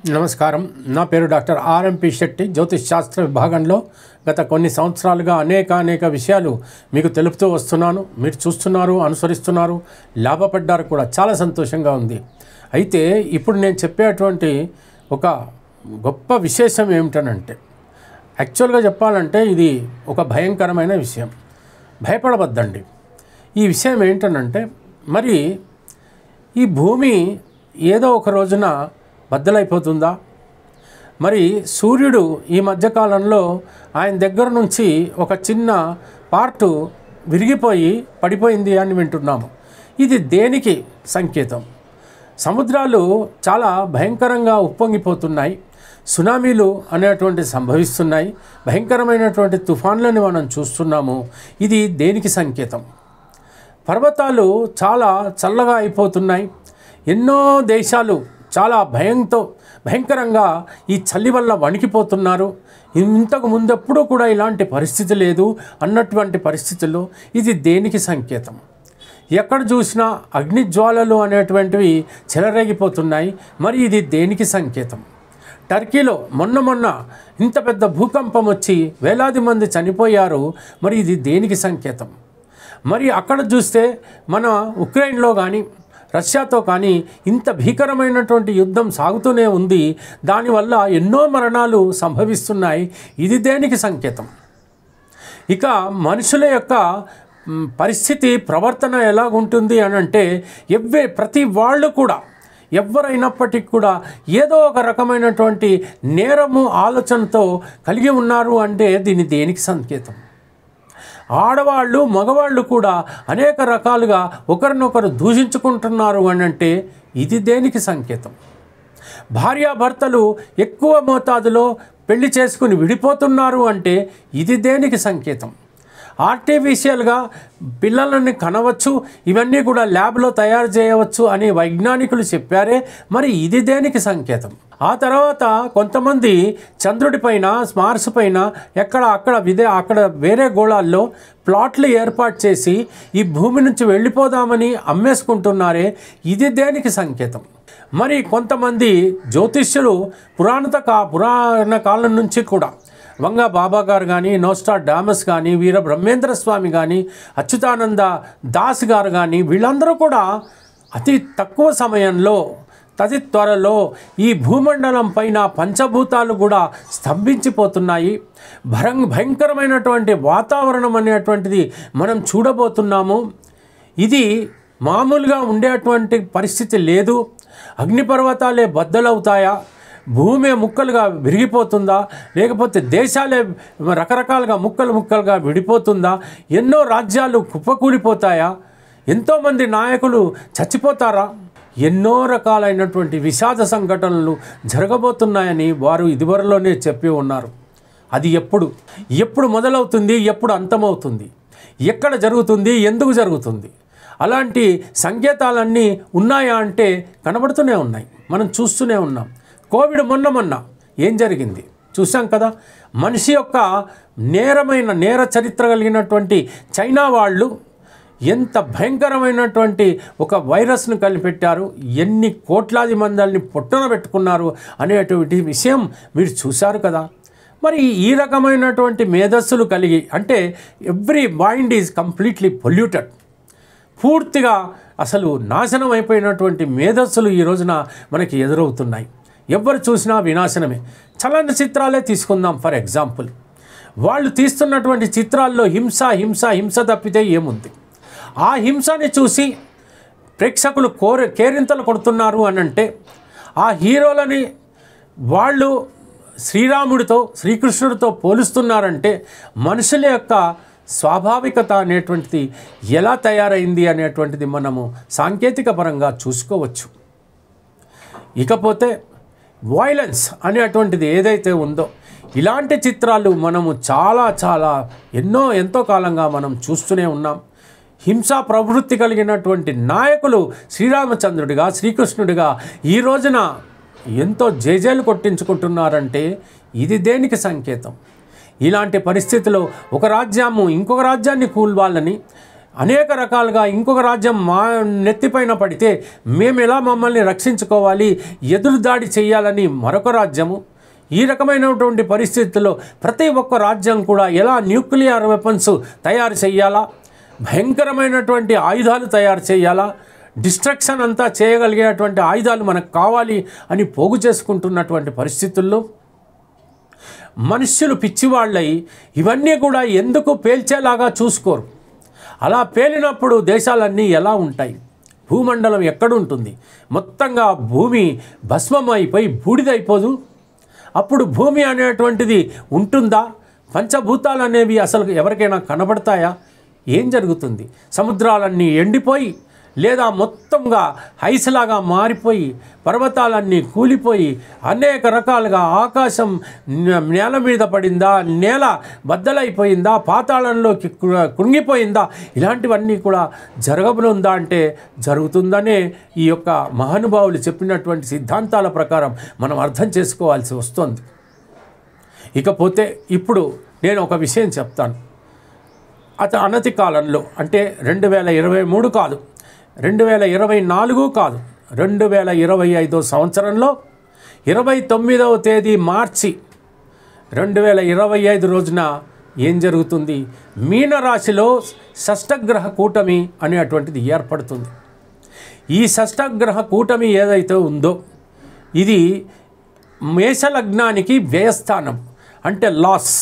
నమస్కారం. నా పేరు డాక్టర్ ఆర్ఎంపి శెట్టి. జ్యోతిష్ శాస్త్ర విభాగంలో గత కొన్ని సంవత్సరాలుగా అనేక విషయాలు మీకు తెలుపుతూ వస్తున్నాను. మీరు చూస్తున్నారు, అనుసరిస్తున్నారు, లాభపడ్డారు కూడా. చాలా సంతోషంగా ఉంది. అయితే ఇప్పుడు నేను చెప్పేటువంటి ఒక గొప్ప విశేషం ఏమిటనంటే, యాక్చువల్గా చెప్పాలంటే ఇది ఒక భయంకరమైన విషయం. భయపడవద్దండి. ఈ విషయం ఏంటనంటే, మరి ఈ భూమి ఏదో ఒక రోజున బద్దలైపోతుందా? మరి సూర్యుడు ఈ మధ్యకాలంలో ఆయన దగ్గర నుంచి ఒక చిన్న పార్టు విరిగిపోయి పడిపోయింది అని వింటున్నాము. ఇది దేనికి సంకేతం? సముద్రాలు చాలా భయంకరంగా ఉప్పొంగిపోతున్నాయి. సునామీలు అనేటువంటి సంభవిస్తున్నాయి. భయంకరమైనటువంటి తుఫాన్లను మనం చూస్తున్నాము. ఇది దేనికి సంకేతం? పర్వతాలు చాలా చల్లగా అయిపోతున్నాయి. ఎన్నో దేశాలు చాలా భయంకరంగా ఈ చలి వల్ల వణికిపోతున్నారు. ఇంతకు ముందెప్పుడూ కూడా ఇలాంటి పరిస్థితి లేదు అన్నటువంటి పరిస్థితుల్లో ఇది దేనికి సంకేతం? ఎక్కడ చూసినా అగ్నిజ్వాలలు అనేటువంటివి చెలరేగిపోతున్నాయి. మరి ఇది దేనికి సంకేతం? టర్కీలో మొన్న ఇంత పెద్ద భూకంపం వచ్చి వేలాది మంది చనిపోయారు. మరి ఇది దేనికి సంకేతం? మరి అక్కడ చూస్తే మన ఉక్రెయిన్లో కానీ రష్యాతో కానీ ఇంత భీకరమైనటువంటి యుద్ధం సాగుతూనే ఉంది. దానివల్ల ఎన్నో మరణాలు సంభవిస్తున్నాయి. ఇది దేనికి సంకేతం? ఇక మనుషుల యొక్క పరిస్థితి, ప్రవర్తన ఎలాగుంటుంది అని అంటే, ప్రతి వాళ్ళు కూడా, ఎవరైనప్పటికీ కూడా ఏదో ఒక రకమైనటువంటి నేరము ఆలోచనతో కలిగి ఉన్నారు అంటే దీని దేనికి సంకేతం? ఆడవాళ్ళు, మగవాళ్ళు కూడా అనేక రకాలుగా ఒకరినొకరు దూషించుకుంటున్నారు అని అంటే ఇది దేనికి సంకేతం? భార్యాభర్తలు ఎక్కువ మోతాదులో పెళ్లి చేసుకుని విడిపోతున్నారు అంటే ఇది దేనికి సంకేతం? ఆర్టిఫిషియల్గా పిల్లలని కనవచ్చు, ఇవన్నీ కూడా ల్యాబ్లో తయారు చేయవచ్చు అని వైజ్ఞానికులు చెప్పారే. మరి ఇది దేనికి సంకేతం? ఆ తర్వాత కొంతమంది చంద్రుడిపైన, మార్స్ పైన అక్కడ వేరే గోళాల్లో ప్లాట్లు ఏర్పాటు చేసి ఈ భూమి నుంచి వెళ్ళిపోదామని అమ్మేసుకుంటున్నారే. ఇది దేనికి సంకేతం? మరి కొంతమంది జ్యోతిష్యులు పురాణ కాలం నుంచి కూడా వంగ బాబా గారు కానీ, నోస్ట్రాడామస్ కానీ, వీర బ్రహ్మేంద్ర స్వామి కానీ, అచ్యుతానంద దాస్ గారు కానీ, వీళ్ళందరూ కూడా అతి తక్కువ సమయంలో, అతి త్వరలో ఈ భూమండలం పైన పంచభూతాలు కూడా స్తంభించిపోతున్నాయి. భయంకరమైనటువంటి వాతావరణం అనేటువంటిది మనం చూడబోతున్నాము. ఇది మామూలుగా ఉండేటువంటి పరిస్థితి లేదు. అగ్నిపర్వతాలే బద్దలవుతాయా? భూమి ముక్కలుగా విరిగిపోతుందా? లేకపోతే దేశాలే రకరకాలుగా ముక్కలుగా విడిపోతుందా? ఎన్నో రాజ్యాలు కుప్పకూలిపోతాయా? ఎంతోమంది నాయకులు చచ్చిపోతారా? ఎన్నో రకాలైనటువంటి విషాద సంఘటనలు జరగబోతున్నాయని వారు ఇదివరలోనే చెప్పి ఉన్నారు. అది ఎప్పుడు మొదలవుతుంది? ఎప్పుడు అంతమవుతుంది? ఎక్కడ జరుగుతుంది? ఎందుకు జరుగుతుంది? అలాంటి సంకేతాలన్నీ ఉన్నాయా అంటే కనబడుతూనే ఉన్నాయి. మనం చూస్తూనే ఉన్నాం. కోవిడ్ మొన్న ఏం జరిగింది చూసాం కదా. మనిషి యొక్క నేర చరిత్ర కలిగినటువంటి చైనా వాళ్ళు ఎంత భయంకరమైనటువంటి ఒక వైరస్ను కనిపెట్టారు, ఎన్ని కోట్లాది మందిని పొట్టన పెట్టుకున్నారు అనేటువంటి విషయం మీరు చూశారు కదా. మరి ఈ రకమైనటువంటి మేధస్సులు కలిగి, అంటే every mind is completely polluted, పూర్తిగా అసలు నాశనం అయిపోయినటువంటి మేధస్సులు ఈ రోజున మనకి ఎదురవుతున్నాయి. ఎవరు చూసినా వినాశనమే. చలనచిత్రాలే తీసుకుందాం ఫర్ ఎగ్జాంపుల్. వాళ్ళు తీస్తున్నటువంటి చిత్రాల్లో హింస తప్పితే ఏముంది? ఆ హింసని చూసి ప్రేక్షకులు కేరింతలు కొడుతున్నారు అనంటే, ఆ హీరోలని వాళ్ళు శ్రీరాముడితో, శ్రీకృష్ణుడితో పోలుస్తున్నారంటే మనుషుల యొక్క స్వాభావికత అనేటువంటిది ఎలా తయారైంది అనేటువంటిది మనము సాంకేతిక పరంగా చూసుకోవచ్చు. ఇకపోతే వైలెన్స్ అనేటువంటిది ఏదైతే ఉందో, ఇలాంటి చిత్రాలు మనము చాలా ఎంతో కాలంగా మనం చూస్తూనే ఉన్నాం. హింసా ప్రవృత్తి కలిగినటువంటి నాయకులు శ్రీరామచంద్రుడిగా, శ్రీకృష్ణుడిగా ఈ రోజున ఎంతో జేజేలు కొట్టించుకుంటున్నారంటే ఇది దేనికి సంకేతం? ఇలాంటి పరిస్థితిలో ఒక రాజ్యము ఇంకొక రాజ్యాన్ని కూల్వాలని అనేక రకాలుగా ఇంకొక రాజ్యం మా నెత్తిపైన పడితే మేము ఎలా మమ్మల్ని రక్షించుకోవాలి, ఎదురుదాడి చేయాలని మరొక రాజ్యము. ఈ రకమైనటువంటి పరిస్థితుల్లో ప్రతి ఒక్క రాజ్యం కూడా ఎలా న్యూక్లియర్ వెపన్స్ తయారు చేయాలా, భయంకరమైనటువంటి ఆయుధాలు తయారు చేయాలా, డిస్ట్రక్షన్ అంతా చేయగలిగేటువంటి ఆయుధాలు మనకు కావాలి అని పోగు చేసుకుంటున్నటువంటి పరిస్థితుల్లో మనుష్యులు పిచ్చివాళ్ళై ఇవన్నీ కూడా ఎందుకు పేల్చేలాగా చూసుకోరు. అలా పేలినప్పుడు దేశాలన్నీ ఎలా ఉంటాయి? భూమండలం ఎక్కడుంటుంది? మొత్తంగా భూమి భస్మమైపోయి బూడిదైపోదు. అప్పుడు భూమి అనేటువంటిది ఉంటుందా? పంచభూతాలు అనేవి అసలు ఎవరికైనా కనబడతాయా? ఏం జరుగుతుంది? సముద్రాలన్నీ ఎండిపోయి లేదా మొత్తంగా ఐస్లాగా మారిపోయి పర్వతాలన్నీ కూలిపోయి అనేక రకాలుగా ఆకాశం నేల మీద పడిందా, నేల బద్దలైపోయిందా, పాతాళంలోకి కృంగిపోయిందా, ఇలాంటివన్నీ కూడా జరగనుందా అంటే జరుగుతుందనే ఈ యొక్క మహానుభావులు చెప్పినటువంటి సిద్ధాంతాల ప్రకారం మనం అర్థం చేసుకోవాల్సి వస్తుంది. ఇకపోతే ఇప్పుడు నేను ఒక విషయం చెప్తాను. అనతి కాలంలో అంటే 2023 కాదు, 2024 కాదు, 2025 సంవత్సరంలో 29వ తేదీ మార్చి 2025 రోజున ఏం జరుగుతుంది? మీనరాశిలో షష్టగ్రహ కూటమి అనేటువంటిది ఏర్పడుతుంది. ఈ షష్టగ్రహ కూటమి ఏదైతే ఉందో ఇది మేషలగ్నానికి వ్యయస్థానం అంటే లాస్.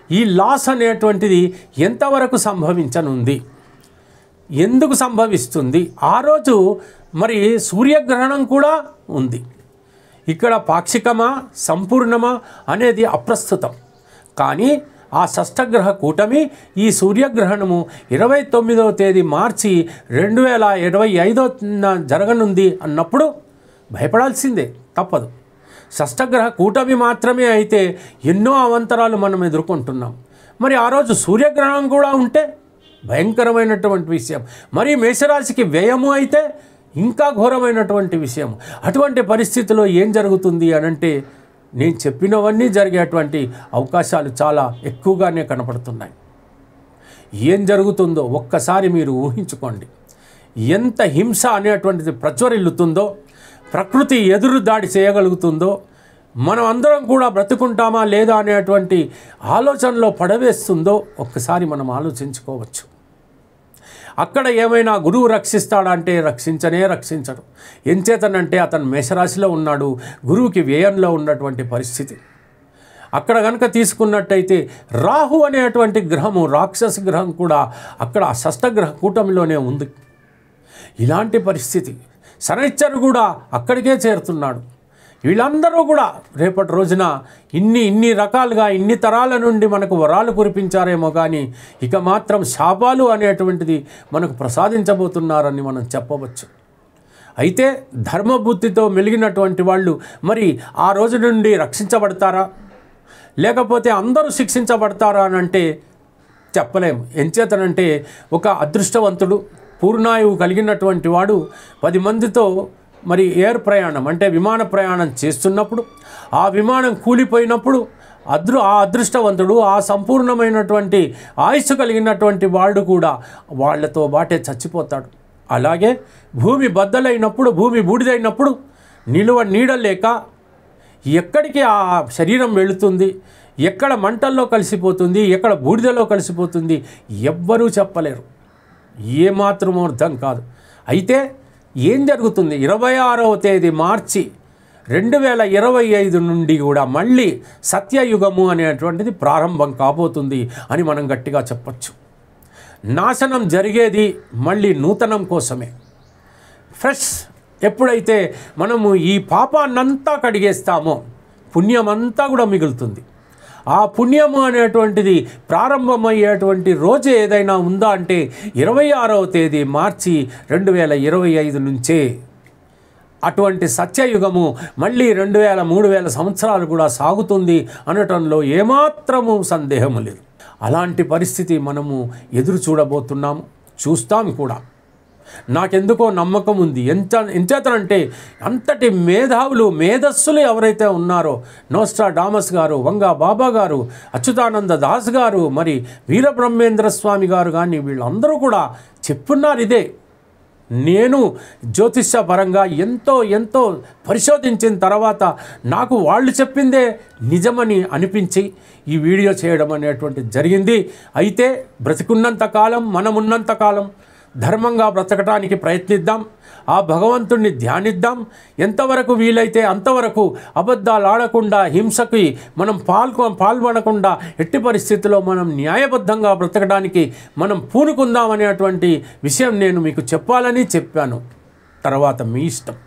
ఈ లాస్ అనేటువంటిది ఎంతవరకు సంభవించనుంది, ఎందుకు సంభవిస్తుంది? ఆ రోజు మరి సూర్యగ్రహణం కూడా ఉంది. ఇక్కడ పాక్షికమా సంపూర్ణమా అనేది అప్రస్తుతం. కానీ ఆ షష్టగ్రహ కూటమి ఈ సూర్యగ్రహణము 29వ తేదీ మార్చి 2025 జరగనుంది అన్నప్పుడు భయపడాల్సిందే, తప్పదు. షష్టగ్రహ కూటమి మాత్రమే అయితే ఎన్నో అవంతరాలు మనం ఎదుర్కొంటున్నాం. మరి ఆ రోజు సూర్యగ్రహణం కూడా ఉంటే భయంకరమైనటువంటి విషయం. మరి మేషరాశికి వ్యయము అయితే ఇంకా ఘోరమైనటువంటి విషయం. అటువంటి పరిస్థితిలో ఏం జరుగుతుంది అనంటే నేను చెప్పినవన్నీ జరిగేటువంటి అవకాశాలు చాలా ఎక్కువగానే కనపడుతున్నాయి. ఏం జరుగుతుందో ఒక్కసారి మీరు ఊహించుకోండి. ఎంత హింస అనేటువంటిది ప్రజ్వరిల్లుతుందో, ప్రకృతి ఎదురు దాడి చేయగలుగుతుందో, మనం అందరం కూడా బ్రతుకుంటామా లేదా అనేటువంటి ఆలోచనలో పడవేస్తుందో ఒక్కసారి మనం ఆలోచించుకోవచ్చు. అక్కడ ఏమైనా గురువు రక్షిస్తాడంటే రక్షించడు. ఎంచేతనంటే అతను మేషరాశిలో ఉన్నాడు, గురువుకి వ్యయంలో ఉన్నటువంటి పరిస్థితి. అక్కడ కనుక తీసుకున్నట్టయితే రాహు అనేటువంటి గ్రహము, రాక్షస గ్రహం కూడా అక్కడ ఆ షష్టగ్రహ కూటమిలోనే ఉంది. ఇలాంటి పరిస్థితి. శనైశ్చరు కూడా అక్కడికే చేరుతున్నాడు. వీళ్ళందరూ కూడా రేపటి రోజున ఇన్ని రకాలుగా ఇన్ని తరాల నుండి మనకు వరాలు కురిపించారేమో కానీ ఇక మాత్రం శాపాలు అనేటువంటిది మనకు ప్రసాదించబోతున్నారని మనం చెప్పవచ్చు. అయితే ధర్మబుద్ధితో మెలిగినటువంటి వాళ్ళు మరి ఆ రోజు నుండి రక్షించబడతారా, లేకపోతే అందరూ శిక్షించబడతారా అని అంటే చెప్పలేము. ఎంచేతనంటే ఒక అదృష్టవంతుడు పూర్ణాయువు కలిగినటువంటి వాడు 10 మందితో మరి ఎయిర్ ప్రయాణం అంటే విమాన ప్రయాణం చేస్తున్నప్పుడు ఆ విమానం కూలిపోయినప్పుడు ఆ అదృష్టవంతుడు, ఆ సంపూర్ణమైనటువంటి ఆయుష్ కలిగినటువంటి వాడు కూడా వాళ్లతో బాటే చచ్చిపోతాడు. అలాగే భూమి బద్దలైనప్పుడు, భూమి బూడిదైనప్పుడు నీడలేక ఎక్కడికి ఆ శరీరం వెళుతుంది, ఎక్కడ మంటల్లో కలిసిపోతుంది, ఎక్కడ బూడిదలో కలిసిపోతుంది ఎవ్వరూ చెప్పలేరు. ఏమాత్రమూ అర్థం కాదు. అయితే ఏం జరుగుతుంది? 26వ తేదీ మార్చి 2025 నుండి కూడా మళ్ళీ సత్యయుగము అనేటువంటిది ప్రారంభం కాబోతుంది అని మనం గట్టిగా చెప్పచ్చు. నాశనం జరిగేది మళ్ళీ నూతనం కోసమే. ఫ్రెష్ ఎప్పుడైతే మనము ఈ పాపాన్నంతా కడిగేస్తామో పుణ్యమంతా కూడా మిగులుతుంది. ఆ పుణ్యము అనేటువంటిది ప్రారంభమయ్యేటువంటి రోజు ఏదైనా ఉందా అంటే 26వ తేదీ మార్చి 2025 నుంచే. అటువంటి సత్యయుగము మళ్ళీ 2000-3000 సంవత్సరాలు కూడా సాగుతుంది అనటంలో ఏమాత్రము సందేహము లేదు. అలాంటి పరిస్థితి మనము ఎదురు చూడబోతున్నాము, చూస్తాం కూడా. నాకెందుకో నమ్మకం ఉంది. ఎంచేతనంటే అంతటి మేధస్సులు ఎవరైతే ఉన్నారో నోస్ట్రాడామస్ గారు, వంగా బాబా గారు, అచ్యుతానంద దాస్ గారు, మరి వీరబ్రహ్మేంద్ర స్వామి గారు కానీ వీళ్ళందరూ కూడా చెప్పున్నారు ఇదే. నేను జ్యోతిష్య పరంగా ఎంతో పరిశోధించిన తర్వాత నాకు వాళ్ళు చెప్పిందే నిజమని అనిపించి ఈ వీడియో చేయడం అనేటువంటిది జరిగింది. అయితే బ్రతికున్నంత కాలం, మనమున్నంత కాలం ధర్మంగా బ్రతకడానికి ప్రయత్నిద్దాం, ఆ భగవంతుణ్ణి ధ్యానిద్దాం. ఎంతవరకు వీలైతే అంతవరకు అబద్ధాలు ఆడకుండా, హింసకి మనం పాల్పడకుండా, ఎట్టి పరిస్థితుల్లో మనం న్యాయబద్ధంగా బ్రతకడానికి మనం పూనుకుందాం అనేటువంటి విషయం నేను మీకు చెప్పాలని చెప్పాను. తర్వాత మీ ఇష్టం.